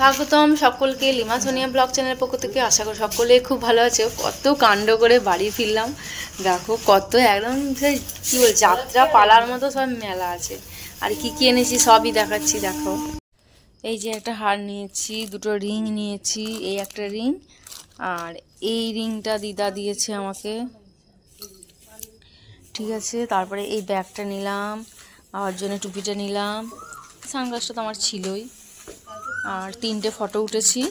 স্বাগতম সকলকে lima Sonia blog চ্যানেলের পক্ষ থেকে। আশা করি সকলে খুব ভালো আছে। কত কাণ্ড করে বাড়ি ফিরলাম, দেখো কত একদম কি বল যাত্রা পালার মতো সব মেলা আছে। আর কি কি এনেছি সবই দেখাচ্ছি। দেখো এই যে একটা হার নিয়েছি, দুটো রিং নিয়েছি, এই একটা রিং আর এই রিংটা দিদা দিয়েছে আমাকে, ঠিক আছে। তারপরে এই ব্যাগটা নিলাম, আমার জন্য টুপিটা নিলাম, সানগ্লাসটা তো আমার ছিলই। আর তিনটে ফটো উঠেছি।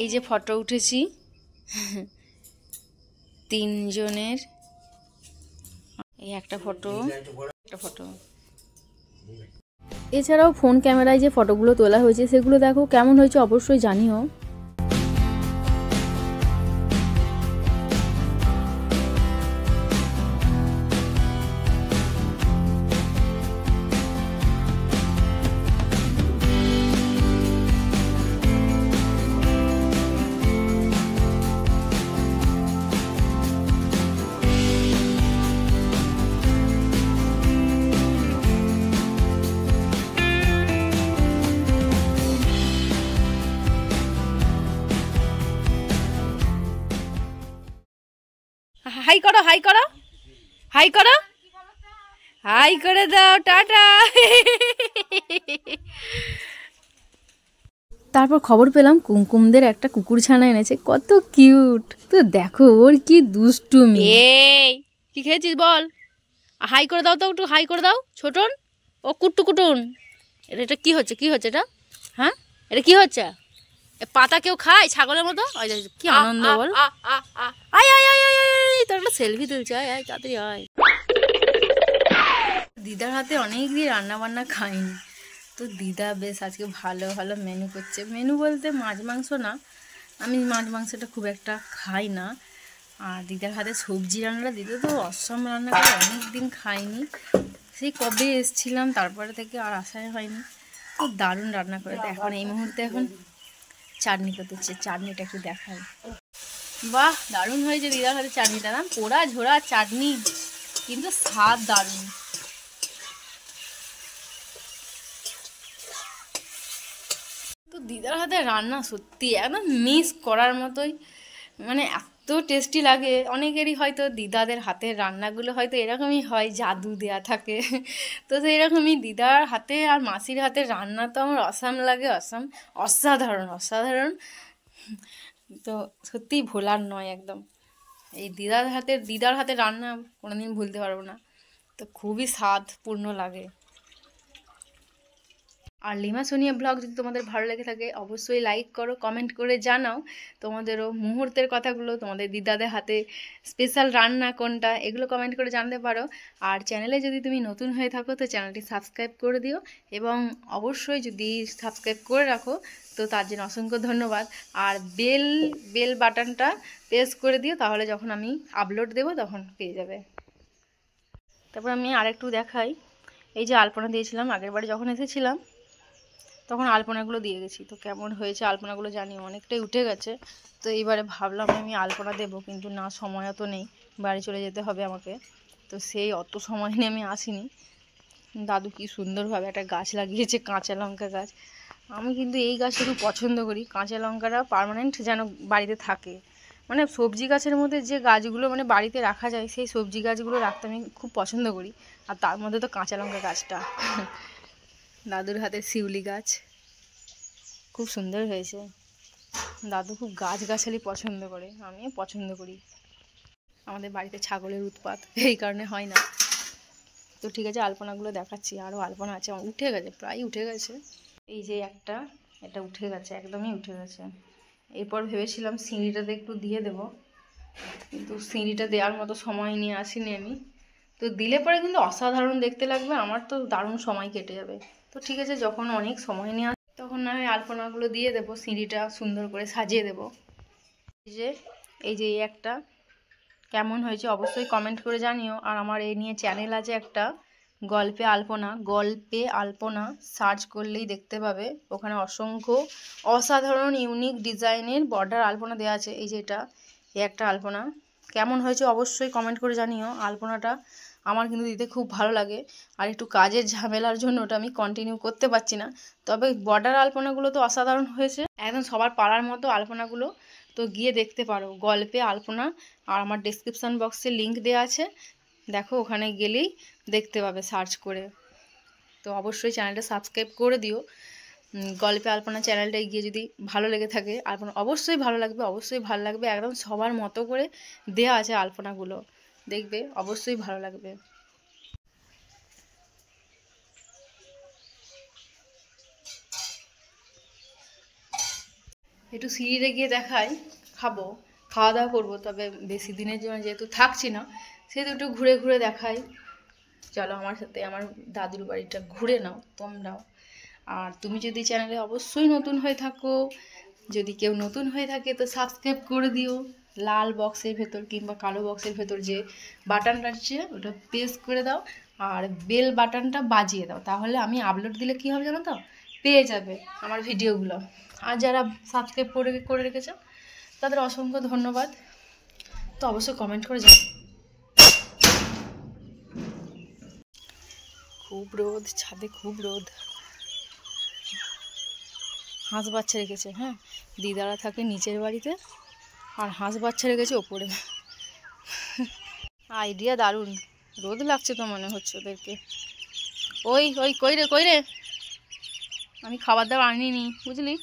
এই যে ফটো উঠেছি তিনজনের, এই একটা ফটো। এছাড়াও ফোন ক্যামেরায় যে ফটোগুলো তোলা হয়েছে সেগুলো দেখো কেমন হয়েছে অবশ্যই জানিও। হাই করো, হাই করো, হাই করো, হাই করে দাও, টাটা। তারপর খবর পেলাম কুমকুমদের একটা কুকুর ছানা এনেছে, কত কিউট। তো দেখো ওর কি দুষ্টুমি। এই কি খেয়েছিস বল, হাই করে দাও তো, একটু হাই করে দাও ছোটন। ও কুট্টু কুটুন, এটা কি হচ্ছে, কি হচ্ছে এটা? হ্যাঁ এটা কি হচ্ছে? পাতা কেউ খায় ছাগলের মতো? কি আনন্দ বল। আয় আয় আয় আয় আয়, তোর একটা সেলফি তুলছে, আয় আয় তাড়াতাড়ি আয়। দিদার হাতে অনেক দিন রান্না বান্না খাইনি, তো দিদা বেশ আজকে ভালো ভালো মেনু করছে। মেনু বলতে মাছ মাংস না, আমি মাছ মাংসটা খুব একটা খাই না। আর দিদার হাতে সবজি রান্নাটা, দিদা তো অসম রান্না করে, অনেক দিন খাইনি। সেই কবে এসেছিলাম তারপরে থেকে আর আসাই হয়নি। খুব দারুণ রান্না করে। তো এখন এই মুহূর্তে এখন চাটনি করতেছে, চাটনিটা একটু দেখাই। বাহ দারুণ হয়েছে দিদার হাতে চাটনিটা, না পোড়া ঝোড়া চাটনি, কিন্তু স্বাদ দারুণ। তো দিদার হাতে রান্না সত্যি একদম মিস করার মতোই, মানে এত টেস্টি লাগে। অনেকেরই হয়তো দিদাদের হাতের রান্নাগুলো হয়তো এরকমই হয়, জাদু দেয়া থাকে। তো সেইরকমই দিদার হাতে আর মাসির হাতের রান্না তো আমার অসাম লাগে, অসাধারণ অসাধারণ। তো সত্যিই ভোলার নয় একদম। এই দিদার হাতের রান্না কোনোদিন ভুলতে পারবো না। তো খুবই স্বাদপূর্ণ লাগে। আর লিমা সোনিয়া ব্লগ যদি তোমাদের ভালো লেগে থাকে অবশ্যই লাইক করো, কমেন্ট করে জানাও তোমাদেরও মুহূর্তের কথাগুলো, তোমাদের দিদাদের হাতে স্পেশাল রান্না কোনটা, এগুলো কমেন্ট করে জানতে পারো। আর চ্যানেলে যদি তুমি নতুন হয়ে থাকো তো চ্যানেলটি সাবস্ক্রাইব করে দিও, এবং অবশ্যই যদি সাবস্ক্রাইব করে রাখো তো তার জন্য অসংখ্য ধন্যবাদ। আর বেল বাটনটা প্রেস করে দিও, তাহলে যখন আমি আপলোড দেবো তখন পেয়ে যাবে। তারপর আমি আরেকটু দেখাই, এই যে আলপনা দিয়েছিলাম আগের বারে যখন এসেছিলাম তখন আলপনাগুলো দিয়ে গেছি। তো কেমন হয়েছে আলপনাগুলো জানি, অনেকটাই উঠে গেছে। তো এইবারে ভাবলাম আমি আলপনা দেবো, কিন্তু না সময় অত নেই, বাড়ি চলে যেতে হবে আমাকে। তো সেই অত সময় নিয়ে আমি আসিনি। দাদু কি সুন্দরভাবে একটা গাছ লাগিয়েছে, কাঁচা লঙ্কা গাছ। আমি কিন্তু এই গাছটা খুব পছন্দ করি, কাঁচা লঙ্কাটা পার্মানেন্ট যেন বাড়িতে থাকে। মানে সবজি গাছের মধ্যে যে গাছগুলো মানে বাড়িতে রাখা যায়, সেই সবজি গাছগুলো রাখতে আমি খুব পছন্দ করি। আর তার মধ্যে তো কাঁচা লঙ্কা গাছটা। দাদুর হাতের শিউলি গাছ খুব সুন্দর হয়েছে। দাদু খুব গাছগাছালি পছন্দ করে, আমিও পছন্দ করি। আমাদের বাড়িতে ছাগলের উৎপাত, এই কারণে হয় না। তো ঠিক আছে, আলপনাগুলো দেখাচ্ছি। আরও আলপনা আছে, উঠে গেছে, প্রায় উঠে গেছে। এই যে এটা উঠে গেছে, একদমই উঠে গেছে। এরপর ভেবেছিলাম সিঁড়িটাতে একটু দিয়ে দেব, কিন্তু সিঁড়িটা দেওয়ার মতো সময় নিয়ে আসিনি আমি। তো দিলে পরে কিন্তু অসাধারণ দেখতে লাগবে, আমার তো দারুণ সময় কেটে যাবে। তো ঠিক আছে, যখন অনেক সময় নিয়ে তখন না হয় আলপনাগুলো দিয়ে দেবো, সিঁড়িটা সুন্দর করে সাজিয়ে দেবো। এই যে একটা কেমন হয়েছে অবশ্যই কমেন্ট করে জানিও। আর আমার এই নিয়ে চ্যানেল আছে একটা, গল্পে আলপনা সার্চ করলেই দেখতে পাবে। ওখানে অসংখ্য অসাধারণ ইউনিক ডিজাইনের বর্ডার আলপনা দেওয়া আছে। এই যে এই একটা আলপনা কেমন হয়েছে অবশ্যই কমেন্ট করে জানিও। আলপনাটা আমার কিন্তু দিতে খুব ভালো লাগে। আর একটু কাজের ঝামেলার জন্য ওটা আমি কন্টিনিউ করতে পারছি না। তবে বর্ডার আলপনাগুলো তো অসাধারণ হয়েছে, একদম সবার পাড়ার মতো আলপনাগুলো। তো গিয়ে দেখতে পারো গল্পে আলপনা, আর আমার ডেসক্রিপশান বক্সে লিঙ্ক দেওয়া আছে, দেখো ওখানে গেলেই দেখতে পাবে সার্চ করে। তো অবশ্যই চ্যানেলটা সাবস্ক্রাইব করে দিও। গল্পে আলপনা চ্যানেলটায় গিয়ে যদি ভালো লেগে থাকে, আলপনা অবশ্যই ভালো লাগবে, অবশ্যই ভালো লাগবে। একদম সবার মতো করে দেওয়া আছে আলপনাগুলো, দেখবে অবশ্যই ভালো লাগবে। একটু সিঁড়িতে গিয়ে দেখাই, খাবো, খাওয়া দাওয়া করবো, তবে বেশি দিনের জন্য যেহেতু থাকছি না সেহেতু একটু ঘুরে ঘুরে দেখাই। চলো আমার সাথে আমার দাদুর বাড়িটা ঘুরে নাও তোমরাও। আর তুমি যদি চ্যানেলে অবশ্যই নতুন হয়ে থাকো, যদি কেউ নতুন হয়ে থাকে তো সাবস্ক্রাইব করে দিও। লাল বক্সের ভেতর কিংবা কালো বক্সের ভেতর যে বাটনটা আছে ওটা প্রেস করে দাও, আর বেল বাটনটা বাজিয়ে দাও, তাহলে আমি আপলোড দিলে কী হবে জানো তো, পেয়ে যাবে আমার ভিডিওগুলো। আর যারা সাবস্ক্রাইব করে রেখেছো তাদের অসংখ্য ধন্যবাদ। তো অবশ্যই কমেন্ট করে যাও। খুব রোদ, ছাদে খুব রোদ। হাঁস বাচ্চা রেখেছে, হ্যাঁ, দিদারা থাকে নিচের বাড়িতে, আর হাঁস বাচ্চা রেখেছে ওপরে। আইডিয়া দারুণ, রোদ লাগছে তো মনে হচ্ছে ওদেরকে। ওই ওই কই রে, আমি খাবার দাবার আনিনি বুঝলি,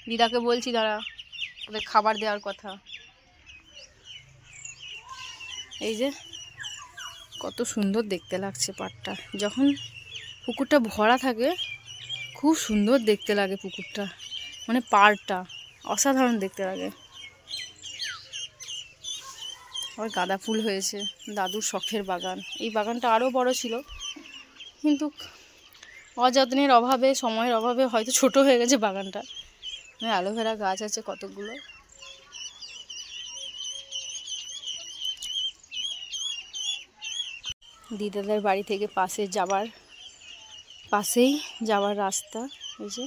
দিদাকে বলছি দাঁড়া, ওদের খাবার দেওয়ার কথা। এই যে কত সুন্দর দেখতে লাগছে পাড়টা, যখন পুকুরটা ভরা থাকে খুব সুন্দর দেখতে লাগে পুকুরটা, মানে পাড়টা অসাধারণ দেখতে লাগে। আবার গাঁদা ফুল হয়েছে, দাদুর শখের বাগান। এই বাগানটা আরও বড় ছিল, কিন্তু অযত্নের অভাবে, সময়ের অভাবে হয়তো ছোট হয়ে গেছে বাগানটা। অ্যালোভেরা গাছ আছে কতগুলো। দিদাদের বাড়ি থেকে পাশেই যাওয়ার রাস্তা, এই যে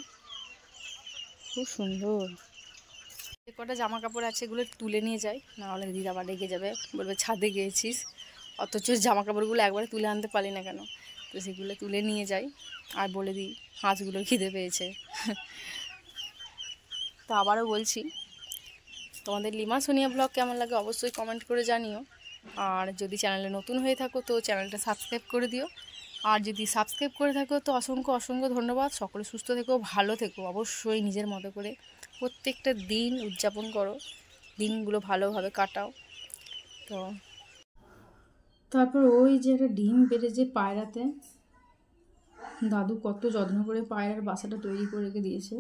খুব সুন্দর। কটা জামা কাপড় আছে এগুলো তুলে নিয়ে যাই, না হলে দিদা আবার রেগে যাবে, বলবে ছাদে গিয়েছিস অথচ জামা কাপড়গুলো একবারে তুলে আনতে পারি না কেন। তো সেগুলো তুলে নিয়ে যাই আর বলে দিই হাঁসগুলো খিদে পেয়েছে। তো আবারও বলছি, তোমাদের লিমা সোনিয়া ব্লগ কেমন লাগে অবশ্যই কমেন্ট করে জানিও। আর যদি চ্যানেলে নতুন হয়ে থাকো তো চ্যানেলটা সাবস্ক্রাইব করে দিও। আর যদি সাবস্ক্রাইব করে থাকো তো অসংখ্য ধন্যবাদ। সকলে সুস্থ থেকো, ভালো থেকো, অবশ্যই নিজের মতো করে প্রত্যেকটা দিন উদযাপন করো, দিনগুলো ভালোভাবে কাটাও। তো তারপর ওই যে একটা ডিম পেড়েছে পায়রাতে, দাদু কত যত্ন করে পায়রার বাসাটা তৈরি করে রেখে দিয়েছে।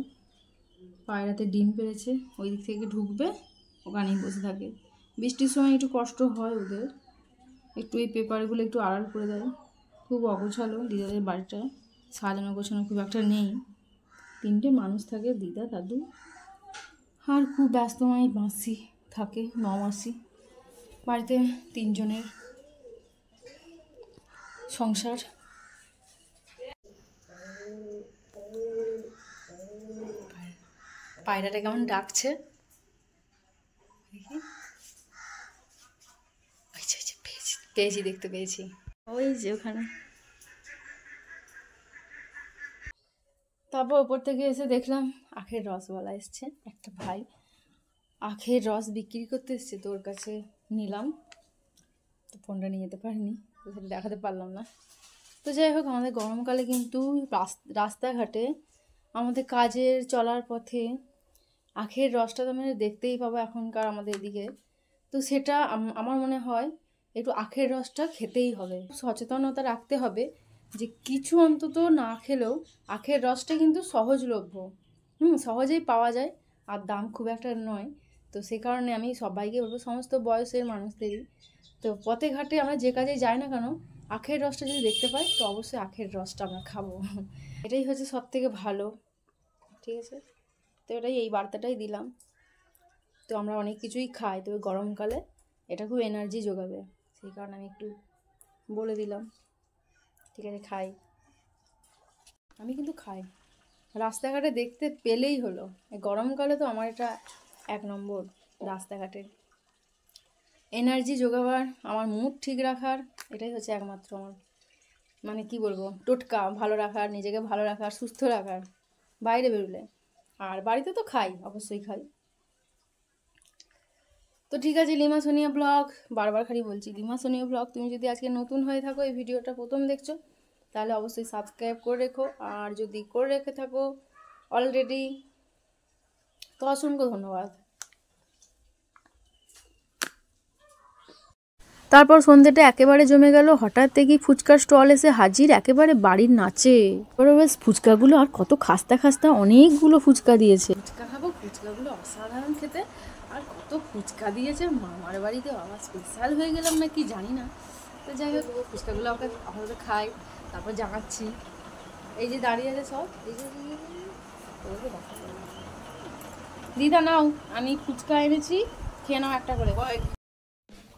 পায়রাতে ডিম পেড়েছে, ওই দিক থেকে ঢুকবে, ওখানেই বসে থাকে। বৃষ্টির সময় একটু কষ্ট হয় ওদের, একটু এই পেপারগুলো একটু আড়াল করে দেয়। খুব অগোছালো দিদাদের বাড়িটা, সাজানো গোছানো খুব একটা নেই। 3টে মানুষ থাকে, দিদা দাদু, আর খুব ব্যস্তময় মাসি থাকে, 9 মাসি। বাড়িতে 3 জনের সংসার। পায়রাটা কেমন ডাকছে পেয়েছি, দেখতে পেয়েছি ওই যে ওখানে। তারপর ওপর থেকে এসে দেখলাম আখের রসওয়ালা এসছে, একটা ভাই আখের রস বিক্রি করতে এসছে, তোর কাছে নিলাম। তো ফোনটা নিয়ে যেতে পারিনি, তো সেটা দেখাতে পারলাম না। তো যাই হোক, আমাদের গরমকালে কিন্তু রাস্তাঘাটে, আমাদের কাজের চলার পথে আখের রসটা তো আমরা দেখতেই পাবো এখনকার আমাদের এদিকে। তো সেটা আমার মনে হয় একটু আখের রসটা খেতেই হবে, সচেতনতা রাখতে হবে যে কিছু অন্তত না খেলেও আখের রসটা কিন্তু সহজলভ্য, সহজেই পাওয়া যায়, আর দাম খুব একটা নয়। তো সেই কারণে আমি সবাইকে বলবো, সমস্ত বয়সের মানুষদেরই, তো পথে ঘাটে আমরা যে কাজে যাই না কেন, আখের রসটা যদি দেখতে পাই তো অবশ্যই আখের রসটা আমরা খাবো। এটাই হচ্ছে সব থেকে ভালো, ঠিক আছে। তো এটাই, এই বার্তাটাই দিলাম। তো আমরা অনেক কিছুই খাই, তবে গরমকালে এটা খুব এনার্জি যোগাবে, সেই কারণে আমি একটু বলে দিলাম। ঠিক আছে, খাই, আমি কিন্তু খাই, রাস্তাঘাটে দেখতে পেলেই হলো। এই গরমকালে তো আমার এটা 1 নম্বর রাস্তাঘাটে। এনার্জি জোগাবার, আমার মুড ঠিক রাখার, এটাই হচ্ছে একমাত্র আমার মানে কি বলবো, টোটকা ভালো রাখার, নিজেকে ভালো রাখার, সুস্থ রাখার বাইরে বেরোলে। আর বাড়িতে তো খাই, অবশ্যই খাই। তো ঠিক আছে, লিমা সোনিয়া ব্লগ, বারবার খালি বলছি লিমা সোনিয়া ব্লগ, তুমি যদি আজকে নতুন হয়ে থাকো, এই ভিডিওটা প্রথম দেখছো, তাহলে অবশ্যই সাবস্ক্রাইব করে রেখো। আর যদি করে রেখে থাকো অলরেডি, তো অসংখ্য ধন্যবাদ। তারপর সন্ধ্যেটা একেবারে জমে গেল। হঠাৎ দেখি ফুচকার স্টল এসে হাজির, একেবারে বাড়ির নাচে। এবার বেশ ফুচকাগুলো আর কত খাস্তা খাস্তা, অনেকগুলো ফুচকা দিয়েছে। ফুচকা খাবো, ফুচকাগুলো অসাধারণ খেতে, আর কত ফুচকা দিয়েছে। মামার বাড়িতে বাবা স্পেশাল হয়ে গেলাম না কি জানি না। তো যাই হোক, ফুচকাগুলো আমাকে খাই, তারপর জানাচ্ছি। এই যে দাঁড়িয়ে আছে সব, এই যে দিদা নাও, আমি ফুচকা এনেছি, খেয়ে নাও একটা করে।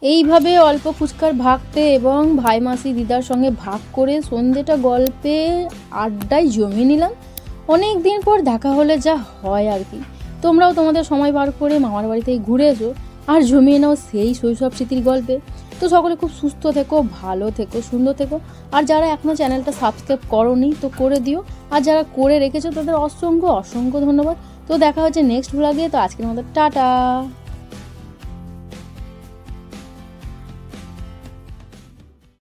এইভাবে অল্প ফুচকার ভাগতে এবং ভাই মাসি দিদার সঙ্গে ভাগ করে সন্ধ্যেটা গল্পে আড্ডায় জমিয়ে নিলাম। অনেক দিন পর দেখা হলে যা হয় আর কি। তোমরাও তোমাদের সময় বার করে মামার বাড়িতে ঘুরে এসো আর জমিয়ে নাও সেই শৈশব স্মৃতির গল্পে। তো সকলে খুব সুস্থ থেকো, ভালো থেকো, সুন্দর থেকো। আর যারা এখনও চ্যানেলটা সাবস্ক্রাইব করোনি তো করে দিও, আর যারা করে রেখেছো তাদের অসংখ্য অসংখ্য ধন্যবাদ। তো দেখা হচ্ছে নেক্সট ভ্লগে। তো আজকের মতো টাটা।